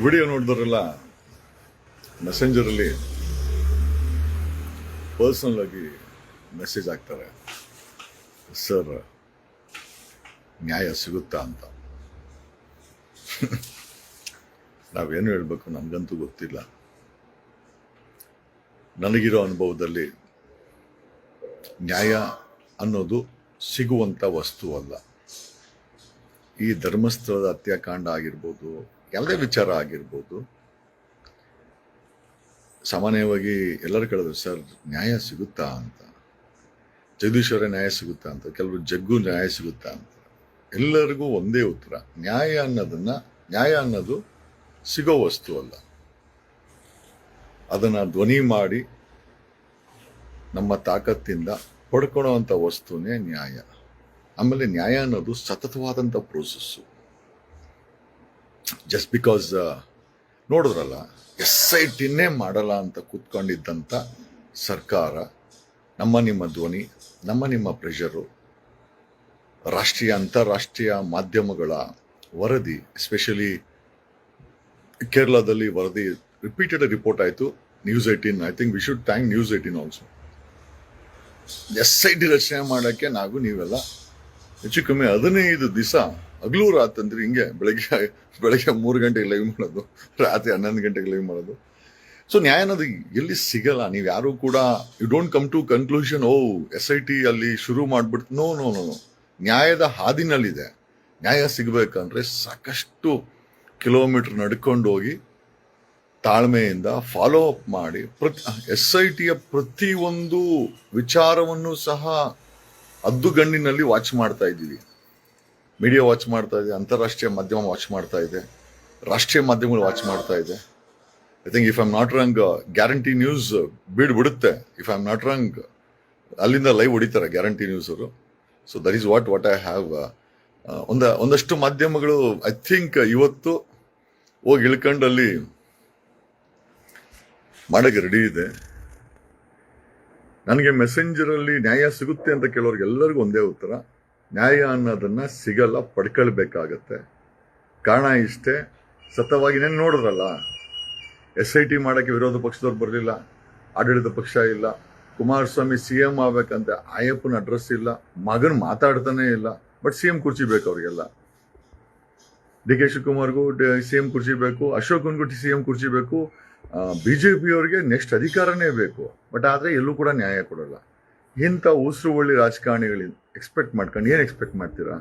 Video ನೋಡಿದ್ರಲ್ಲ, ಮೆಸೆಂಜರಲ್ಲಿ personal ಆಗಿ message ಹಾಕ್ತಾರೆ, ಸರ್ ನ್ಯಾಯ ಸಿಗುತ್ತಾ ಅಂತ. ನಾವೇನು ಹೇಳಬೇಕು ನಮಗಂತೂ ಗೊತ್ತಿಲ್ಲ. ನನಗಿರೋ ಅನುಭವದಲ್ಲಿ ನ್ಯಾಯ ಅನ್ನೋದು ಸಿಗುವಂಥ ವಸ್ತು ಅಲ್ಲ. ಈ ಧರ್ಮಸ್ಥಳದ ಹತ್ಯಾಕಾಂಡ ಆಗಿರ್ಬೋದು, ಯಾವುದೇ ವಿಚಾರ ಆಗಿರ್ಬೋದು, ಸಾಮಾನ್ಯವಾಗಿ ಎಲ್ಲರೂ ಕೇಳಿದ್ರು, ಸರ್ ನ್ಯಾಯ ಸಿಗುತ್ತಾ ಅಂತ. ಜಗದೀಶ್ವರ ನ್ಯಾಯ ಸಿಗುತ್ತಾ ಅಂತ, ಕೆಲವರು ಜಗ್ಗು ನ್ಯಾಯ ಸಿಗುತ್ತಾ ಅಂತ. ಎಲ್ಲರಿಗೂ ಒಂದೇ ಉತ್ತರ, ನ್ಯಾಯ ಅನ್ನೋದು ಸಿಗೋ ವಸ್ತು ಅಲ್ಲ. ಅದನ್ನು ಧ್ವನಿ ಮಾಡಿ ನಮ್ಮ ತಾಕತ್ತಿಂದ ಪಡ್ಕೊಳ್ಳೋವಂಥ ವಸ್ತುನೇ ನ್ಯಾಯ. ಆಮೇಲೆ ನ್ಯಾಯ ಅನ್ನೋದು ಸತತವಾದಂಥ ಪ್ರೋಸೆಸ್ಸು. ಜಸ್ಟ್ ಬಿಕಾಸ್ ನೋಡಿದ್ರಲ್ಲ, SITನೇ ಮಾಡಲ್ಲ ಅಂತ ಕೂತ್ಕೊಂಡಿದ್ದಂಥ ಸರ್ಕಾರ, ನಿಮ್ಮ ಧ್ವನಿ, ನಿಮ್ಮ ಪ್ರೆಷರು, ರಾಷ್ಟ್ರೀಯ ಅಂತಾರಾಷ್ಟ್ರೀಯ ಮಾಧ್ಯಮಗಳ ವರದಿ, ಎಸ್ಪೆಷಲಿ ಕೇರಳದಲ್ಲಿ ವರದಿ ರಿಪೀಟೆಡ್ ರಿಪೋರ್ಟ್ ಆಯಿತು. News 18, I think we should thank news 18 also. SIT ರಚನೆ ಮಾಡೋಕ್ಕೆ ನೀವೆಲ್ಲ ಹೆಚ್ಚು ಕಮ್ಮಿ 15 ದಿವಸ ಹಗಲು ರಾತ್ರಿ ಹಿಂಗೆ ಬೆಳಗ್ಗೆ 3 ಗಂಟೆಗೆ ಲೈವ್ ಮಾಡೋದು, ರಾತ್ರಿ 11 ಗಂಟೆಗೆ ಲೈವ್ ಮಾಡೋದು. ಸೊ ನ್ಯಾಯ ಅನ್ನೋದು ಎಲ್ಲಿ ಸಿಗಲ್ಲ. ನೀವು ಯಾರು ಕೂಡ you don't come to conclusion, SIT ಅಲ್ಲಿ ಶುರು ಮಾಡ್ಬಿಡ್ತು. ನೋ ನೋ ನೋ ನೋ ನ್ಯಾಯದ ಹಾದಿನಲ್ಲಿದೆ. ನ್ಯಾಯ ಸಿಗಬೇಕಂದ್ರೆ ಸಾಕಷ್ಟು ಕಿಲೋಮೀಟರ್ ನಡ್ಕೊಂಡು ಹೋಗಿ ತಾಳ್ಮೆಯಿಂದ ಫಾಲೋ ಅಪ್ ಮಾಡಿ SITಯ ಪ್ರತಿಯೊಂದು ವಿಚಾರವನ್ನು ಸಹ ಅದ್ದುಗಣ್ಣಿನಲ್ಲಿ ವಾಚ್ ಮಾಡ್ತಾ ಇದ್ದೀವಿ. ಮೀಡಿಯಾ ವಾಚ್ ಮಾಡ್ತಾ ಇದೆ, ಅಂತಾರಾಷ್ಟ್ರೀಯ ಮಾಧ್ಯಮ ವಾಚ್ ಮಾಡ್ತಾ ಇದೆ, ರಾಷ್ಟ್ರೀಯ ಮಾಧ್ಯಮಗಳು ವಾಚ್ ಮಾಡ್ತಾ ಇದೆ. I think if I am not wrong, guarantee news ಬಿಡುತ್ತೆ. If I am not wrong, ಅಲ್ಲಿಂದ ಲೈವ್ ಹೊಡಿತಾರೆ ಗ್ಯಾರಂಟಿ ನ್ಯೂಸ್ ಅವರು. So that is what I have. ಒಂದಷ್ಟು ಮಾಧ್ಯಮಗಳು ಐ ಥಿಂಕ್ ಇವತ್ತು ಹೋಗಿ ಇಳ್ಕೊಂಡು ಅಲ್ಲಿ ಮಾಡಕ್ಕೆ ರೆಡಿ ಇದೆ. ನನಗೆ ಮೆಸೆಂಜರಲ್ಲಿ ನ್ಯಾಯ ಸಿಗುತ್ತೆ ಅಂತ ಕೇಳೋರ್ಗೆಲ್ಲರಿಗೂ ಒಂದೇ ಉತ್ತರ, ನ್ಯಾಯ ಅನ್ನೋದನ್ನ ಸಿಗಲ್ಲ, ಪಡ್ಕೊಳ್ಬೇಕಾಗತ್ತೆ. ಕಾರಣ ಇಷ್ಟೇ, ಸತವಾಗಿ ನಾನು ನೋಡಿದ್ರಲ್ಲ, SIT ಮಾಡೋಕ್ಕೆ ವಿರೋಧ ಪಕ್ಷದವ್ರು ಬರಲಿಲ್ಲ, ಆಡಳಿತ ಪಕ್ಷ ಇಲ್ಲ, ಕುಮಾರಸ್ವಾಮಿ CM ಆಗ್ಬೇಕಂತ ಅಯ್ಯಪ್ಪನ ಅಡ್ರೆಸ್ ಇಲ್ಲ, ಮಗನ್ ಮಾತಾಡ್ತಾನೆ ಇಲ್ಲ. ಬಟ್ CM ಕುರ್ಚಿ ಬೇಕು ಅವ್ರಿಗೆಲ್ಲ. DK ಶಿವಕುಮಾರ್ಗೂ CM ಕುರ್ಚಿ ಬೇಕು, ಅಶೋಕನ್ಗೂ CM ಕುರ್ಚಿ ಬೇಕು, BJP ಅವ್ರಿಗೆ ನೆಕ್ಸ್ಟ್ ಅಧಿಕಾರನೇ ಬೇಕು. ಬಟ್ ಆದ್ರೆ ಎಲ್ಲೂ ಕೂಡ ನ್ಯಾಯ ಕೊಡಲ್ಲ. ಇಂಥ ಉಸಿರು ಒಳ್ಳೆ ರಾಜಕಾರಣಿಗಳಿಂದ ಎಕ್ಸ್ಪೆಕ್ಟ್ ಮಾಡ್ಕೊಂಡು ಏನು ಎಕ್ಸ್ಪೆಕ್ಟ್ ಮಾಡ್ತೀರಾ?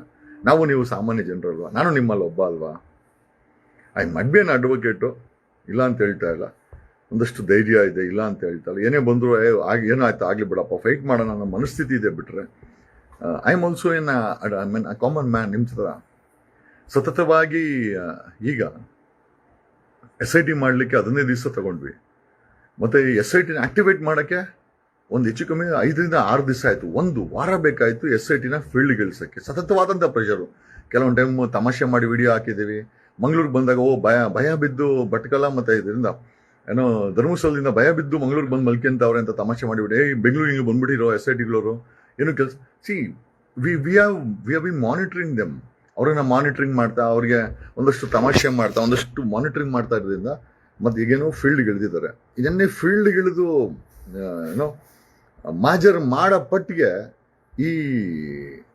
ನೀವು ಸಾಮಾನ್ಯ ಜನರಲ್ವಾ? ನಾನು ನಿಮ್ಮಲ್ಲಿ ಒಬ್ಬ ಅಲ್ವಾ? ಐ ಮಟ್ ಬಿ ಅನ್ ಅಡ್ವೊಕೇಟು, ಇಲ್ಲ ಅಂತ ಹೇಳ್ತಾ ಇಲ್ಲ. ಒಂದಷ್ಟು ಧೈರ್ಯ ಇದೆ, ಇಲ್ಲ ಅಂತ ಹೇಳ್ತಾ ಇಲ್ಲ. ಏನೇ ಬಂದ್ರು ಏನಾಯ್ತು ಆಗ್ಲಿ ಬಿಡಪ್ಪ, ಫೈಟ್ ಮಾಡೋಣ ಅನ್ನೋ ಮನಸ್ಥಿತಿ ಇದೆ. ಬಿಟ್ರೆ I am also common man. ನಿಮ್ಮ ಥರ ಸತತವಾಗಿ ಈಗ SIT ಮಾಡಲಿಕ್ಕೆ 15 ದಿವಸ ತಗೊಂಡ್ವಿ. ಮತ್ತೆ SITನ ಆಕ್ಟಿವೇಟ್ ಮಾಡೋಕ್ಕೆ ಒಂದು ಹೆಚ್ಚು ಕಮ್ಮಿ 5 ರಿಂದ 6 ದಿವಸ ಆಯಿತು. 1 ವಾರ ಬೇಕಾಯಿತು SITನ ಫೀಲ್ಡ್ಗೆ ಇಳಿಸೋಕ್ಕೆ. ಸತತವಾದಂಥ ಪ್ರೆಷರು. ಕೆಲವೊಂದು ಟೈಮ್ ತಮಾಷೆ ಮಾಡಿ ವಿಡಿಯೋ ಹಾಕಿದ್ದೀವಿ. ಮಂಗಳೂರಿಗೆ ಬಂದಾಗ ಭಯ ಬಿದ್ದು ಭಟ್ಕಳ ಮತ್ತೆ ಇದರಿಂದ ಧರ್ಮಸ್ಥಳದಿಂದ ಭಯ ಬಿದ್ದು ಮಂಗಳೂರಿಗೆ ಬಂದು ಮಲ್ಕೊಂತವ್ರೆ ಅಂತ ತಮಾಷೆ ಮಾಡಿಬಿಡಿ. ಬೆಂಗಳೂರಿಗೆ ಬಂದ್ಬಿಟ್ಟಿರೋ SITಗಳವರು ಏನು ಕೆಲಸ. We have been monitoring them. ಅವ್ರನ್ನ ಮಾನಿಟರಿಂಗ್ ಮಾಡ್ತಾ, ಅವ್ರಿಗೆ ಒಂದಷ್ಟು ತಮಾಷೆ ಮಾಡ್ತಾ, ಒಂದಷ್ಟು ಮಾನಿಟರಿಂಗ್ ಮಾಡ್ತಾ ಇರೋದ್ರಿಂದ ಮತ್ತೆ ಈಗೇನೋ ಫೀಲ್ಡ್ಗೆ ಇಳಿದಿದ್ದಾರೆ. ಇದನ್ನೇ ಫೀಲ್ಡ್ಗೆ ಇಳಿದು ಮಾಜರ್ ಮಾಡೋ ಪಟ್ಟಿಗೆ ಈ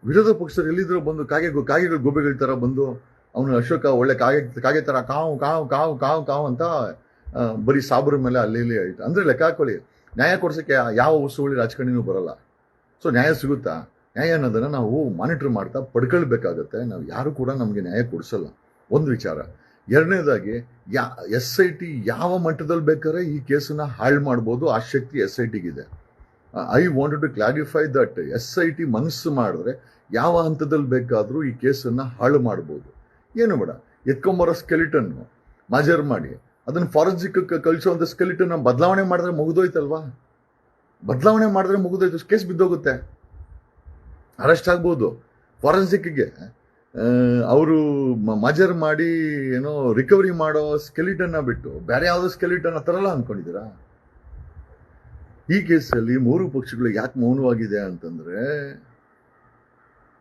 ವಿರೋಧ ಪಕ್ಷರು ಎಲ್ಲಿದ್ರು ಬಂದು ಕಾಗೆಗಳು ಗೋಬೆಗಳ ಥರ ಬಂದು ಅವನು ಅಶೋಕ ಒಳ್ಳೆ ಕಾಗೆ ಥರ ಕಾವು ಕಾವು ಕಾವು ಕಾವು ಕಾವು ಅಂತ ಬರೀ ಸಾಬ್ರ ಮೇಲೆ ಅಲ್ಲಿ ಇಲ್ಲಿ ಆಯ್ತು. ಅಂದರೆ ಲೆಕ್ಕ ಹಾಕೊಳ್ಳಿ, ನ್ಯಾಯ ಕೊಡ್ಸೋಕ್ಕೆ ಯಾವ ಉಸುವಳಿ ರಾಜಕಾರಣಿನೂ ಬರಲ್ಲ. ಸೊ ನ್ಯಾಯ ಸಿಗುತ್ತಾ? ನ್ಯಾಯ ಅನ್ನೋದನ್ನು ನಾವು ಮಾನಿಟರ್ ಮಾಡ್ತಾ ಪಡ್ಕೊಳ್ಬೇಕಾಗತ್ತೆ. ನಾವು ಯಾರು ಕೂಡ ನಮಗೆ ನ್ಯಾಯ ಕೊಡಿಸಲ್ಲ, ಒಂದು ವಿಚಾರ. ಎರಡನೇದಾಗಿ SIT ಯಾವ ಮಟ್ಟದಲ್ಲಿ ಬೇಕಾದ್ರೆ ಈ ಕೇಸನ್ನ ಹಾಳು ಮಾಡ್ಬೋದು, ಆ ಶಕ್ತಿ SITಗಿದೆ. I wanted to clarify that SIT ಮನಸ್ಸು ಮಾಡಿದ್ರೆ ಯಾವ ಹಂತದಲ್ಲಿ ಬೇಕಾದರೂ ಈ ಕೇಸನ್ನು ಹಾಳು ಮಾಡ್ಬೋದು. ಏನು ಬೇಡ, ಎತ್ಕೊಂಬರೋ ಸ್ಕೆಲಿಟನ್ನು ಮಾಜರ್ ಮಾಡಿ ಅದನ್ನು ಫಾರೆನ್ಸಿಕ್ ಕಳಿಸೋವಂಥ ಸ್ಕೆಲಿಟನ್ನ ಬದಲಾವಣೆ ಮಾಡಿದ್ರೆ ಮುಗಿದೋಯ್ತಲ್ವಾ? ಬದಲಾವಣೆ ಮಾಡಿದ್ರೆ ಮುಗಿದೋಯ್ತು, ಕೇಸ್ ಬಿದ್ದೋಗುತ್ತೆ, ಅರೆಸ್ಟ್ ಆಗ್ಬೋದು. ಫಾರೆನ್ಸಿಕ್ಗೆ ಅವರು ಮಾಜರ್ ಮಾಡಿ ರಿಕವರಿ ಮಾಡೋ ಸ್ಕೆಲಿಟನ್ನ ಬಿಟ್ಟು ಬೇರೆ ಯಾವುದೋ ಸ್ಕೆಲಿಟನ್ನ ತರಲ್ಲ ಅಂದ್ಕೊಂಡಿದ್ದೀರಾ? ಈ ಕೇಸಲ್ಲಿ 3 ಪಕ್ಷಗಳು ಯಾಕೆ ಮೌನವಾಗಿದೆ ಅಂತಂದ್ರೆ,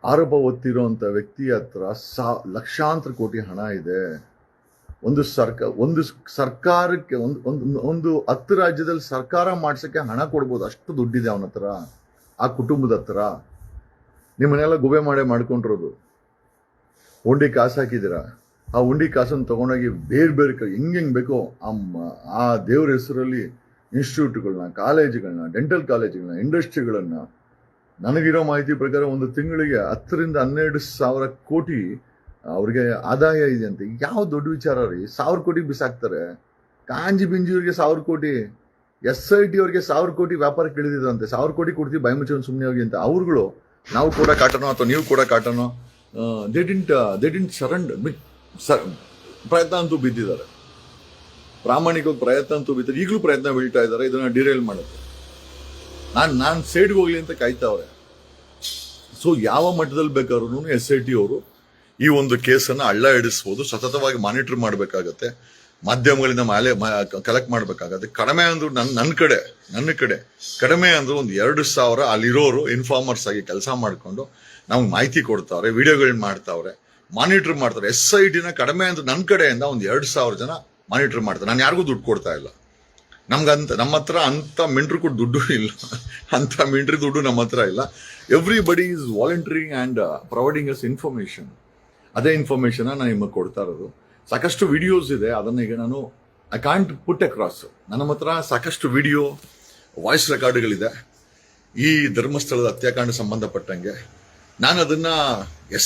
ಆರೋಪ ಹೊತ್ತಿರೋಂಥ ವ್ಯಕ್ತಿ ಹತ್ರ ಲಕ್ಷಾಂತರ ಕೋಟಿ ಹಣ ಇದೆ. ಒಂದು ಸರ್ಕಾರಕ್ಕೆ ಒಂದು 10 ರಾಜ್ಯದಲ್ಲಿ ಸರ್ಕಾರ ಮಾಡ್ಸಕ್ಕೆ ಹಣ ಕೊಡ್ಬೋದು, ಅಷ್ಟು ದುಡ್ಡಿದೆ ಅವನ ಹತ್ರ, ಆ ಕುಟುಂಬದ ಹತ್ರ. ನಿಮ್ಮನ್ನೆಲ್ಲ ಗುಬೆ ಮಾಡ್ಕೊಂಡಿರೋದು. ಉಂಡಿ ಕಾಸು ಹಾಕಿದ್ದೀರಾ, ಆ ಉಂಡಿ ಕಾಸನ್ನು ತಗೊಂಡೋಗಿ ಬೇರೆ ಹೆಂಗೆ ಬೇಕೋ ಆ ದೇವ್ರ ಹೆಸರಲ್ಲಿ ಇನ್ಸ್ಟಿಟ್ಯೂಟ್ಗಳನ್ನ, ಕಾಲೇಜುಗಳನ್ನ, ಡೆಂಟಲ್ ಕಾಲೇಜುಗಳನ್ನ, ಇಂಡಸ್ಟ್ರಿಗಳನ್ನ, ನನಗಿರೋ ಮಾಹಿತಿ ಪ್ರಕಾರ ಒಂದು ತಿಂಗಳಿಗೆ 10 ರಿಂದ 12 ಸಾವಿರ ಕೋಟಿ ಅವ್ರಿಗೆ ಆದಾಯ ಇದೆ ಅಂತ. ಯಾವ ದೊಡ್ಡ ವಿಚಾರ ರೀ? 1000 ಕೋಟಿ ಬಿಸಾಕ್ತಾರೆ. ಕಾಂಜಿ ಬಿಂಜಿಯವ್ರಿಗೆ 1000 ಕೋಟಿ, SIT ಅವ್ರಿಗೆ 1000 ಕೋಟಿ ವ್ಯಾಪಾರಕ್ಕೆ ಇಳಿದಿದಂತೆ. 1000 ಕೋಟಿ ಕೊಡ್ತೀವಿ ಬಾಯಿ ಮುಚ್ಚೋನ್ ಸುಮ್ಮನೆ ಹೋಗಿ ಅಂತ. ಅವ್ರುಗಳು ನಾವು ಕೂಡ ಕಾಟನೋ ಅಥವಾ ನೀವು ಕೂಡ ಕಾಟನೋ, ದೇ ಡಿಂಟ್ ಸರೆಂಡರ್. ಪ್ರಯತ್ನ ಅಂತೂ ಬಿದ್ದಿದ್ದಾರೆ, ಪ್ರಾಮಾಣಿಕವಾಗಿ ಪ್ರಯತ್ನ ಅಂತೂ ಬಿದ್ದರೆ, ಈಗಲೂ ಪ್ರಯತ್ನ ಬೀಳ್ತಾ ಇದ್ದಾರೆ ಇದನ್ನ ಡಿರೇಲ್ ಮಾಡುತ್ತೆ. ನಾನು ಸೈಡ್ಗೆ ಹೋಗ್ಲಿ ಅಂತ ಕಾಯ್ತಾವ್ರೆ. ಸೊ ಯಾವ ಮಟ್ಟದಲ್ಲಿ ಬೇಕಾದ್ರೂ SIT ಅವರು ಈ ಒಂದು ಕೇಸನ್ನು ಹಳ್ಳ ಹಿಡಿಸ್ಬೋದು, ಸತತವಾಗಿ ಮಾನಿಟರ್ ಮಾಡಬೇಕಾಗತ್ತೆ, ಮಾಧ್ಯಮಗಳಿಂದ ಕಲೆಕ್ಟ್ ಮಾಡಬೇಕಾಗತ್ತೆ. ಕಡಿಮೆ ಅಂದ್ರು ನನ್ನ ಕಡೆ ಕಡಿಮೆ ಅಂದ್ರು ಒಂದು 2,000 ಅಲ್ಲಿರೋರು ಇನ್ಫಾರ್ಮರ್ಸ್ ಆಗಿ ಕೆಲಸ ಮಾಡ್ಕೊಂಡು ನಮ್ಗೆ ಮಾಹಿತಿ ಕೊಡ್ತಾವ್ರೆ, ವಿಡಿಯೋಗಳನ್ನ ಮಾಡ್ತಾವ್ರೆ, ಮಾನಿಟರ್ ಮಾಡ್ತಾರೆ. SITನ ಕಡಿಮೆ ಅಂದ್ರೆ ನನ್ನ ಕಡೆಯಿಂದ ಒಂದು 2,000 ಜನ ಮಾನಿಟರ್ ಮಾಡ್ತಾರೆ. ನಾನು ಯಾರಿಗೂ ದುಡ್ಡು ಕೊಡ್ತಾ ಇಲ್ಲ. ನಮ್ಮ ಹತ್ರ ಅಂತ ಮಿಂಟ್ರಿ ಕೊಟ್ಟು ದುಡ್ಡು ಇಲ್ಲ, ಅಂತ ಮಿಂಟ್ರಿ ದುಡ್ಡು ನಮ್ಮ ಹತ್ರ ಇಲ್ಲ. Everybody is volunteering and providing us information. ಅದೇ ಇನ್ಫಾರ್ಮೇಶನ್ ನಾನು ನಿಮಗೆ ಕೊಡ್ತಾ ಇರೋದು. ಸಾಕಷ್ಟು ವಿಡಿಯೋಸ್ ಇದೆ, ಅದನ್ನ ಈಗ ನಾನು ಐ ಕಾಂಟ್ ಪುಟ್ ಅಕ್ರಾಸ್. ನನ್ನ ಹತ್ರ ಸಾಕಷ್ಟು ವಿಡಿಯೋ, ವಾಯ್ಸ್ ರೆಕಾರ್ಡ್ಗಳಿದೆ ಈ ಧರ್ಮಸ್ಥಳದ ಹತ್ಯಾಕಾಂಡ ಸಂಬಂಧಪಟ್ಟಂಗೆ. ನಾನು ಅದನ್ನ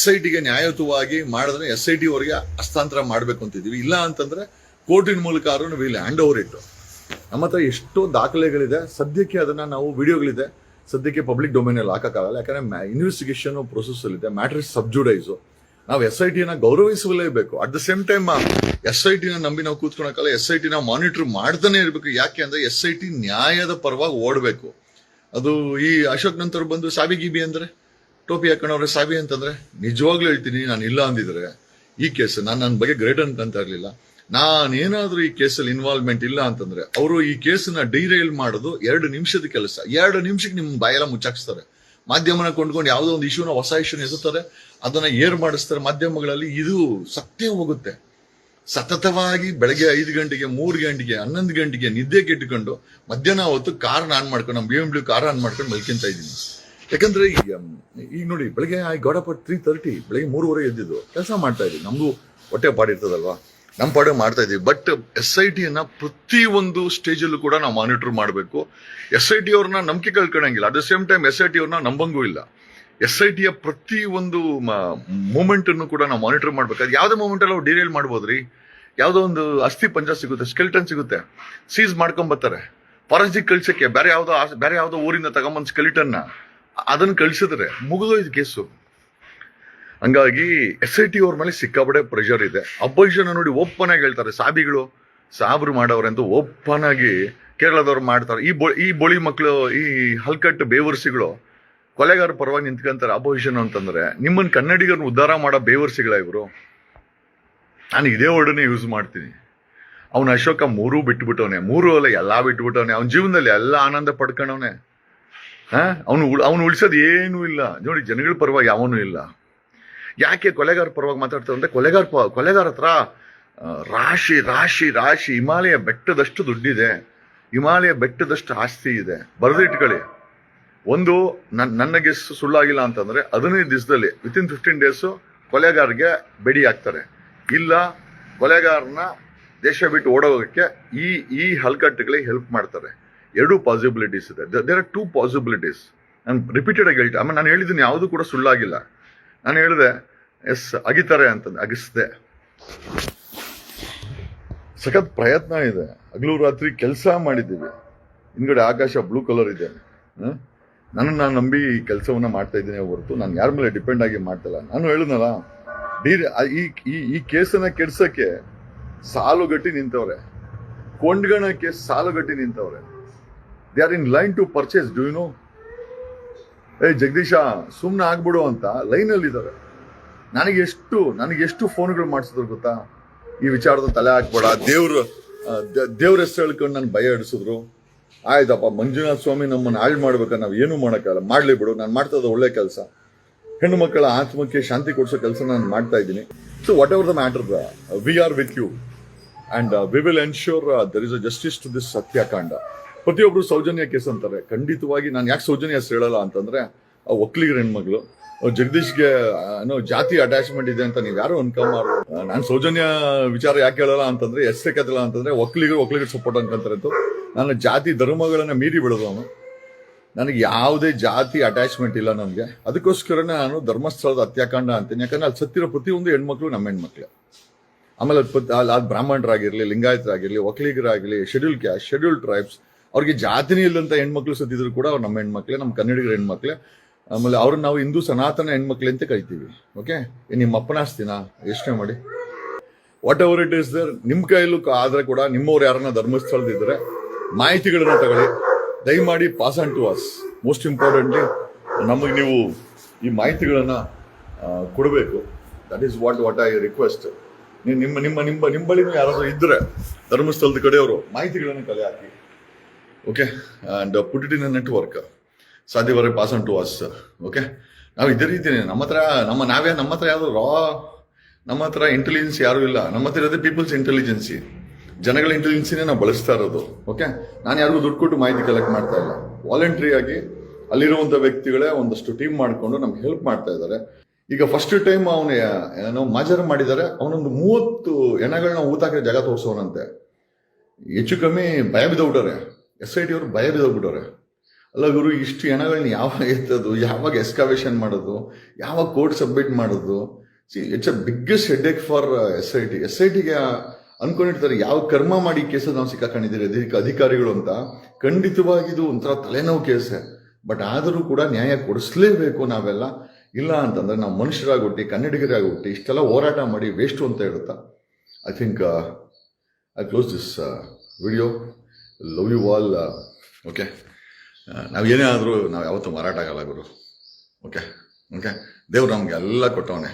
SITಗೆ ನ್ಯಾಯಯುತವಾಗಿ ಮಾಡಿದ್ರೆ SIT ಅವರಿಗೆ ಹಸ್ತಾಂತರ ಮಾಡಬೇಕು ಅಂತಿದ್ದೀವಿ. ಇಲ್ಲ ಅಂತಂದ್ರೆ ಕೋರ್ಟಿನ ಮೂಲಕ ವಿಲ್ ಹ್ಯಾಂಡ್ ಓವರ್ ಇಟ್ಟು. ನಮ್ಮ ಹತ್ರ ಎಷ್ಟೋ ದಾಖಲೆಗಳಿದೆ. ಸದ್ಯಕ್ಕೆ ಅದನ್ನ ನಾವು ವಿಡಿಯೋಗಳಿದೆ, ಸದ್ಯಕ್ಕೆ ಪಬ್ಲಿಕ್ ಡೊಮೇನಲ್ಲಿ ಹಾಕಕ್ಕಾಗಲ್ಲ. ಯಾಕಂದ್ರೆ ಇನ್ವೆಸ್ಟಿಗೇಷನ್ ಪ್ರೊಸೆಸ್ ಅಲ್ಲಿ ಇದೆ, ಮ್ಯಾಟರ್ ಇಸ್ ಸಬ್ಜುಡೈಸು. ನಾವು SITನ ಗೌರವಿಸಲೇಬೇಕು. ಅಟ್ ದ ಸೇಮ್ ಟೈಮ್ SITನ ನಂಬಿ ನಾವು ಕೂತ್ಕೊಳಕಲ್ಲ, SITನ ಮಾನಿಟರ್ ಮಾಡ್ತಾನೆ ಇರಬೇಕು. ಯಾಕೆ ಅಂದ್ರೆ SIT ನ್ಯಾಯದ ಪರವಾಗಿ ಓಡಬೇಕು. ಅದು ಈ ಅಶೋಕ್ ನಂತರ ಬಂದು ಸಾಬಿ ಗೀಬಿ ಅಂದ್ರೆ ಟೋಪಿ ಹಾಕೊಂಡವ್ರೆ ಸಾಬಿ ಅಂತಂದ್ರೆ, ನಿಜವಾಗ್ಲೂ ಹೇಳ್ತೀನಿ, ನಾನು ಇಲ್ಲ ಅಂದಿದ್ರೆ ಈ ಕೇಸ್ ನನ್ನ ಬಗ್ಗೆ ಗ್ರೇಟ್ ಅಂತ ಇರಲಿಲ್ಲ. ನಾನೇನಾದ್ರೂ ಈ ಕೇಸಲ್ಲಿ ಇನ್ವಾಲ್ವ್ಮೆಂಟ್ ಇಲ್ಲ ಅಂತಂದ್ರೆ ಅವರು ಈ ಕೇಸನ್ನ ಡಿರೈಲ್ ಮಾಡೋದು 2 ನಿಮಿಷದ ಕೆಲಸ. 2 ನಿಮಿಷಕ್ಕೆ ನಿಮ್ ಬಾಯೆಲ್ಲ ಮುಚ್ಚಾಕ್ಸ್ತಾರೆ. ಮಾಧ್ಯಮನ ಕೊಂಡ್ಕೊಂಡು ಯಾವುದೋ ಒಂದು ಇಶ್ಯೂನ, ಹೊಸ ಇಶ್ಯೂನ ಎಸುತ್ತಾರೆ, ಅದನ್ನ ಏರ್ ಮಾಡಿಸ್ತಾರೆ ಮಾಧ್ಯಮಗಳಲ್ಲಿ. ಇದು ಸತ್ಯ ಹೋಗುತ್ತೆ. ಸತತವಾಗಿ ಬೆಳಗ್ಗೆ 5 ಗಂಟೆಗೆ, 3 ಗಂಟೆಗೆ, 11 ಗಂಟೆಗೆ ನಿದ್ದೆ ಕೆಟ್ಟುಕೊಂಡು ಮಧ್ಯಾಹ್ನ ಹೊತ್ತು ಕಾರ್ ಆನ್ ಮಾಡ್ಕೊಂಡು, ನಮ್ಮ BMW ಕಾರ್ ಆನ್ ಮಾಡ್ಕೊಂಡು ಮಲ್ಕೊಂತ ಇದ್ದೀನಿ. ಯಾಕಂದ್ರೆ ಈಗ ನೋಡಿ, ಬೆಳಗ್ಗೆ ಐ ಗಾಟ್ ಅಪ್ at 3:30, ಬೆಳಗ್ಗೆ 3:30 ಎದ್ದಿದ್ದು ಕೆಲಸ ಮಾಡ್ತಾ ಇದ್ದೀವಿ. ನಮ್ದು ಹೊಟ್ಟೆ ಪಾಡಿರ್ತದಲ್ವಾ, ನಮ್ಮ ಪಾಡಿಗೆ ಮಾಡ್ತಾ ಇದೀವಿ. ಬಟ್ SITನ ಪ್ರತಿ ಒಂದು ಸ್ಟೇಜಲ್ಲೂ ಕೂಡ ನಾವು ಮಾನಿಟರ್ ಮಾಡಬೇಕು. SIT ಅವ್ರನ್ನ ನಂಬಿಕೆ ಕಳ್ಕೊಳಂಗಿಲ್ಲ, at the same time SIT ಅವ್ರನ್ನ ನಂಬಂಗೂ ಇಲ್ಲ. SITಯ ಪ್ರತಿ ಒಂದು ಮೂಮೆಂಟ್ ಅನ್ನು ಕೂಡ ನಾವು ಮಾನಿಟರ್ ಮಾಡ್ಬೇಕಾದ್ರೆ ಯಾವ್ದೇ ಮೂಮೆಂಟ್ ಅಲ್ಲಿ ಡಿರೇಲ್ ಮಾಡ್ಬೋದ್ರಿ. ಯಾವ್ದೋ ಒಂದು ಅಸ್ಥಿ ಪಂಜ ಸಿಗುತ್ತೆ, ಸ್ಕೆಲ್ಟನ್ ಸಿಗುತ್ತೆ, ಸೀಸ್ ಮಾಡ್ಕೊಂಬರ್ತಾರೆ. ಫಾರೆನ್ಸಿಕ್ ಕಳ್ಸಕ್ಕೆ ಬೇರೆ ಯಾವ್ದೋ ಊರಿಂದ ತಗೊಂಬಂದ್ ಸ್ಕೆಲಿಟನ್ನ ಅದನ್ನ ಕಳ್ಸಿದ್ರೆ ಮುಗಿದೋಯ್ತು ಕೇಸು. ಹಂಗಾಗಿ SIT ಅವ್ರ ಮೇಲೆ ಸಿಕ್ಕಾಪಡೆ ಪ್ರೆಷರ್ ಇದೆ. ಅಪೋಸಿಷನ್ ನೋಡಿ ಓಪನ್ ಆಗಿ ಹೇಳ್ತಾರೆ, ಸಾಬ್ರು ಮಾಡವ್ರೆ ಅಂತ ಓಪನ್ ಆಗಿ ಕೇರಳದವ್ರು ಮಾಡ್ತಾರೆ. ಈ ಬೋಳಿ ಮಕ್ಕಳು, ಈ ಹಲ್ಕಟ್ಟು ಬೇವರ್ಸಿಗಳು ಕೊಲೆಗಾರ ಪರವಾಗಿ ನಿಂತ್ಕೊಂತಾರೆ. ಅಪೋಸಿಷನ್ ಅಂತಂದ್ರೆ ನಿಮ್ಮನ್ನ ಕನ್ನಡಿಗರನ್ನ ಉದ್ಧಾರ ಮಾಡೋ ಬೇವರ್ಸಿಗಳ ಇವರು. ನಾನು ಇದೇ ವರ್ಡನ್ನೇ ಯೂಸ್ ಮಾಡ್ತೀನಿ. ಅವನ ಅಶೋಕ 3 ಬಿಟ್ಬಿಟ್ಟವನೆ, 3 ಅಲ್ಲ ಎಲ್ಲಾ ಬಿಟ್ಬಿಟ್ಟವನೆ. ಅವನ ಜೀವನದಲ್ಲಿ ಎಲ್ಲ ಆನಂದ ಪಡ್ಕೊಂಡವನೆ. ಅವನು ಉಳಿಸೋದು ಏನೂ ಇಲ್ಲ. ನೋಡಿ, ಜನಗಳ ಪರವಾಗಿ ಯಾವನೂ ಇಲ್ಲ. ಯಾಕೆ ಕೊಲೆಗಾರ ಪರವಾಗಿ ಮಾತಾಡ್ತಾರೆ ಅಂದ್ರೆ, ಕೊಲೆಗಾರ ಹತ್ರ ರಾಶಿ ರಾಶಿ ರಾಶಿ ಹಿಮಾಲಯ ಬೆಟ್ಟದಷ್ಟು ದುಡ್ಡಿದೆ, ಹಿಮಾಲಯ ಬೆಟ್ಟದಷ್ಟು ಆಸ್ತಿ ಇದೆ. ಬರೆದಿಟ್ಕೊಳ್ಳಿ. ಒಂದು ನನ್ನ ಗೆಸ್ ಸುಳ್ಳಾಗಿಲ್ಲ ಅಂತಂದ್ರೆ 15 ದಿವಸದಲ್ಲಿ ವಿತಿನ್ 15 ಡೇಸ್ ಕೊಲೆಗಾರರಿಗೆ ಬೆಡಿ ಹಾಕ್ತಾರೆ. ಇಲ್ಲ ಕೊಲೆಗಾರನ ದೇಶ ಬಿಟ್ಟು ಓಡೋಗಕ್ಕೆ ಈ ಹಲ್ಕಟ್ಟುಗಳಿಗೆ ಹೆಲ್ಪ್ ಮಾಡ್ತಾರೆ. 2 ಪಾಸಿಬಿಲಿಟೀಸ್ ಇದೆ. There are 2 possibilities. ನಾನು ರಿಪೀಟೆಡ್ ಆಗಿ ಹೇಳ್ತೆ. ಆಮೇಲೆ ನಾನು ಹೇಳಿದ್ದೀನಿ ಯಾವುದು ಕೂಡ ಸುಳ್ಳಾಗಿಲ್ಲ. ನಾನು ಹೇಳಿದೆ ಅಗಿತಾರೆ ಅಂತಂದು ಅಗಿಸ್ದೆ. ಸಖತ್ ಪ್ರಯತ್ನ ಇದೆ, ಹಗಲು ರಾತ್ರಿ ಕೆಲಸ ಮಾಡಿದ್ದೀವಿ. ಹಿಂದ್ಗಡೆ ಆಕಾಶ ಬ್ಲೂ ಕಲರ್ ಇದೆ. ನಾನು ನಂಬಿ ಈ ಕೆಲಸವನ್ನ ಮಾಡ್ತಾ ಇದ್ದೀನಿ ಹೊರತು ನಾನು ಯಾರ ಮೇಲೆ ಡಿಪೆಂಡ್ ಆಗಿ ಮಾಡ್ತಿಲ್ಲ. ನಾನು ಹೇಳಿದ್ನಲ್ಲ, ಈ ಕೇಸನ್ನ ಕೆಡ್ಸಕ್ಕೆ ಸಾಲುಗಟ್ಟಿ ನಿಂತವ್ರೆ, ಕೊಂಡ್ಗಣಕ್ಕೆ ಸಾಲುಗಟ್ಟಿ ನಿಂತವ್ರೆ. They are in line to purchase. Do you know? Jagadish ಸುಮ್ಮನೆ ಆಗ್ಬಿಡು ಅಂತ ಲೈನಲ್ಲಿ ಇದ್ದಾರೆ. ನನಗೆ ಎಷ್ಟು ಫೋನ್ಗಳು ಮಾಡಿಸಿದ್ರು ಗೊತ್ತಾ? ಈ ವಿಚಾರದ ತಲೆ ಹಾಕ್ಬೇಡ, ದೇವ್ರ ಹೆಸರು ಹೇಳ್ಕೊಂಡು ನಾನು ಭಯ ಹಿಡಿಸಿದ್ರು. ಆಯ್ತಪ್ಪ, ಮಂಜುನಾಥ ಸ್ವಾಮಿ ನಮ್ಮನ್ನು ಹಾಳು ಮಾಡ್ಬೇಕಾದ್ರೆ ನಾವು ಏನೂ ಮಾಡೋಕ್ಕಾಗಲ್ಲ, ಮಾಡ್ಲಿ ಬಿಡು, ನಾನು ಮಾಡ್ತಾ ಇದ್ದ ಒಳ್ಳೆ ಕೆಲಸ, ಹೆಣ್ಣು ಮಕ್ಕಳ ಆತ್ಮಕ್ಕೆ ಶಾಂತಿ ಕೊಡಿಸೋ ಕೆಲಸ ನಾನು ಮಾಡ್ತಾ ಇದ್ದೀನಿ. So whatever the matter, we are with you. And we will ensure there is a justice to this ಸತ್ಯಾಕಾಂಡ. ಪ್ರತಿಯೊಬ್ರು ಸೌಜನ್ಯ ಕೇಸ್ ಅಂತಾರೆ. ಖಂಡಿತವಾಗಿ ನಾನು ಯಾಕೆ ಸೌಜನ್ಯ ಹೆಸರು ಹೇಳಲ್ಲ ಅಂತಂದ್ರೆ ಆ ಒಕ್ಕಲಿಗರ ಹೆಣ್ಮಗಳು ಜಗದೀಶ್ಗೆ ಏನೋ ಜಾತಿ ಅಟ್ಯಾಚ್ಮೆಂಟ್ ಇದೆ ಅಂತ ನೀವು ಯಾರು ಅನ್ಕೊಂಬಾರ್ದು. ನಾನು ಸೌಜನ್ಯ ವಿಚಾರ ಯಾಕೆ ಹೇಳಲ್ಲ ಅಂತಂದ್ರೆ ಎಷ್ಟಕ್ಕೆಲ್ಲ ಅಂತಂದ್ರೆ ಒಕ್ಕಲಿಗರು ಸಪೋರ್ಟ್ ಅನ್ಕೊಂತಾರೆ ಅಂತ. ನಾನು ಜಾತಿ ಧರ್ಮಗಳನ್ನ ಮೀರಿ ಬೆಳೆದವನು. ನನಗೆ ಯಾವುದೇ ಜಾತಿ ಅಟ್ಯಾಚ್ಮೆಂಟ್ ಇಲ್ಲ ನನಗೆ. ಅದಕ್ಕೋಸ್ಕರನೇ ನಾನು ಧರ್ಮಸ್ಥಳದ ಹತ್ಯಾಕಾಂಡ ಅಂತೀನಿ. ಯಾಕಂದ್ರೆ ಅಲ್ಲಿ ಸತ್ತಿರೋ ಪ್ರತಿಯೊಂದು ಹೆಣ್ಮಕ್ಳು ನಮ್ಮ ಹೆಣ್ಮಕ್ಳೆ. ಆಮೇಲೆ ಅದು ಬ್ರಾಹ್ಮಣರಾಗಿರ್ಲಿ, ಲಿಂಗಾಯತರಾಗಿರ್ಲಿ, ಒಕ್ಕಲಿಗರಾಗಿರ್ಲಿ, ಶೆಡ್ಯೂಲ್ ಕ್ಯಾಸ್ಟ್, ಶೆಡ್ಯೂಲ್ ಟ್ರೈಬ್ಸ್, ಅವ್ರಿಗೆ ಜಾತಿನೇ ಇಲ್ಲಂತ ಹೆಣ್ಮಕ್ಳು ಸತ್ತಿದ್ರು ಕೂಡ ಅವ್ರು ನಮ್ಮ ಹೆಣ್ಮಕ್ಳೆ, ನಮ್ಮ ಕನ್ನಡಿಗರ ಹೆಣ್ಮಕ್ಳೆ. ಆಮೇಲೆ ಅವ್ರನ್ನ ನಾವು ಹಿಂದೂ ಸನಾತನ ಹೆಣ್ಮಕ್ಳೆ ಅಂತ ಕರಿತೀವಿ. ಓಕೆ, ನಿಮ್ಮ ಅಪ್ಪನ ಆಸ್ತಿನ ಯೋಚನೆ ಮಾಡಿ. Whatever it is there, ನಿಮ್ಮ ಕೈಯಲ್ಲೂ ಆದ್ರೆ ಕೂಡ ನಿಮ್ಮವ್ರು ಯಾರನ್ನ ಧರ್ಮಸ್ಥಳದಿದ್ರೆ ಮಾಹಿತಿಗಳನ್ನ ತಗೊಳ್ಳಿ. ದಯಮಾಡಿ pass on to us. Most importantly ನಮಗೆ ನೀವು ಈ ಮಾಹಿತಿಗಳನ್ನ ಕೊಡಬೇಕು. That is what I request. ನಿಮ್ಮ ಬಳಿನೂ ಯಾರಾದ್ರೂ ಇದ್ರೆ ಧರ್ಮಸ್ಥಳದ ಕಡೆಯವರು ಮಾಹಿತಿಗಳನ್ನು ಕಲೆ ಹಾಕಿ. Okay, and put it in a network. ಸಾಧ್ಯವರೆ pass on to us. Okay, ನಾವು ಇದೇ ರೀತಿ ನಮ್ಮ ಹತ್ರ ಯಾವುದು ನಮ್ಮ ಹತ್ರ ಇಂಟೆಲಿಜೆನ್ಸ್ ಯಾರು ಇಲ್ಲ. ನಮ್ಮ ಹತ್ರ ಇರೋದೇ ಪೀಪಲ್ಸ್ ಇಂಟೆಲಿಜೆನ್ಸಿ, ಜನಗಳ ಇಂಟೆಲಿಜೆನ್ಸಿನೇ ನಾವು ಬಳಸ್ತಾ ಇರೋದು. ಓಕೆ, ನಾನು ಯಾರಿಗೂ ದುಡ್ಡು ಕೊಟ್ಟು ಮಾಹಿತಿ ಕಲೆಕ್ಟ್ ಮಾಡ್ತಾ ಇಲ್ಲ. ವಾಲಂಟ್ರಿ ಆಗಿ ಅಲ್ಲಿರುವಂಥ ವ್ಯಕ್ತಿಗಳೇ ಒಂದಷ್ಟು ಟೀಮ್ ಮಾಡಿಕೊಂಡು ನಮ್ಗೆ ಹೆಲ್ಪ್ ಮಾಡ್ತಾ ಇದ್ದಾರೆ. ಈಗ ಫಸ್ಟ್ ಟೈಮ್ ಅವನು ಏನೋ ಮಾಜರ್ ಮಾಡಿದ್ದಾರೆ. ಅವನೊಂದು 30 ಹೆಣಗಳನ್ನ ಊತಾಕಿರೋ ಜಾಗ ತೋರಿಸೋನಂತೆ. ಹೆಚ್ಚು ಕಮ್ಮಿ ಭಯ ಬಿದ್ದೋಗ್ಬಿಟ್ಟವ್ರೆ. SIT ಅವರು ಭಯ ಬಿದ್ದೋಗ್ಬಿಟ್ಟವ್ರೆ. ಅಲ್ಲ ಗುರು, ಇಷ್ಟು ಹೆಣಗಳನ್ನ ಯಾವಾಗ ಎತ್ತೋದು, ಯಾವಾಗ ಎಸ್ಕಾವೇಷನ್ ಮಾಡೋದು, ಯಾವಾಗ ಕೋರ್ಟ್ ಸಬ್ಮಿಟ್ ಮಾಡೋದು? It's a biggest headache for SITಗೆ ಅನ್ಕೊಂಡಿರ್ತಾರೆ ಯಾವ ಕರ್ಮ ಮಾಡಿ ಕೇಸಲ್ಲಿ ನಾವು ಸಿಕ್ಕಾಕೊಂಡಿದ್ದೀರಿ ಅಧಿಕಾರಿಗಳು ಅಂತ. ಖಂಡಿತವಾಗಿ ಇದು ಒಂಥರ ತಲೆನೋವು ಕೇಸೆ. ಬಟ್ ಆದರೂ ಕೂಡ ನ್ಯಾಯ ಕೊಡಿಸ್ಲೇಬೇಕು ನಾವೆಲ್ಲ. ಇಲ್ಲ ಅಂತಂದ್ರೆ ನಾವು ಮನುಷ್ಯರಾಗಿ ಹುಟ್ಟಿ, ಕನ್ನಡಿಗರಾಗಿ ಹುಟ್ಟಿ ಇಷ್ಟೆಲ್ಲ ಹೋರಾಟ ಮಾಡಿ ವೇಸ್ಟು ಅಂತ ಹೇಳುತ್ತಾ I think I close this video. Love you all. Okay, ನಾವು ಏನೇ ಆದರೂ ನಾವು ಯಾವತ್ತೂ ಮಾರಾಟ ಆಗಲ್ಲ ಗುರು. ಓಕೆ, ದೇವ್ರು ನಮ್ಗೆ ಎಲ್ಲ ಕೊಟ್ಟವನೇ.